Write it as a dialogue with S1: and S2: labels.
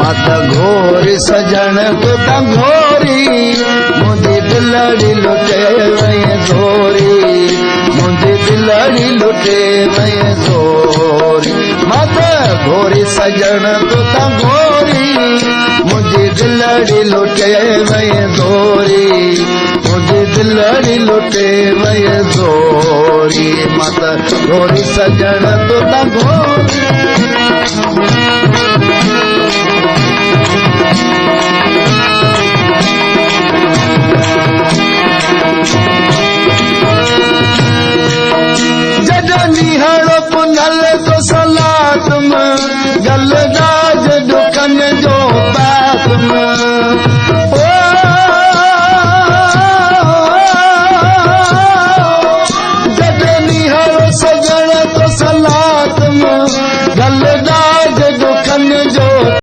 S1: माता घोरी सजन तो ता घोरी मुझे दिलड़ी लुटे वही घोरी मुझे दिलड़ी लुटे वही घोरी माता घोरी सजन तो ता घोरी मुझे दिलड़ी लुटे वही घोरी मुझे दिलड़ी लुटे वही घोरी माता घोरी सजन तो ता घोरी निहारो पुनल तो सलात में जलदाज दुखन जो पात में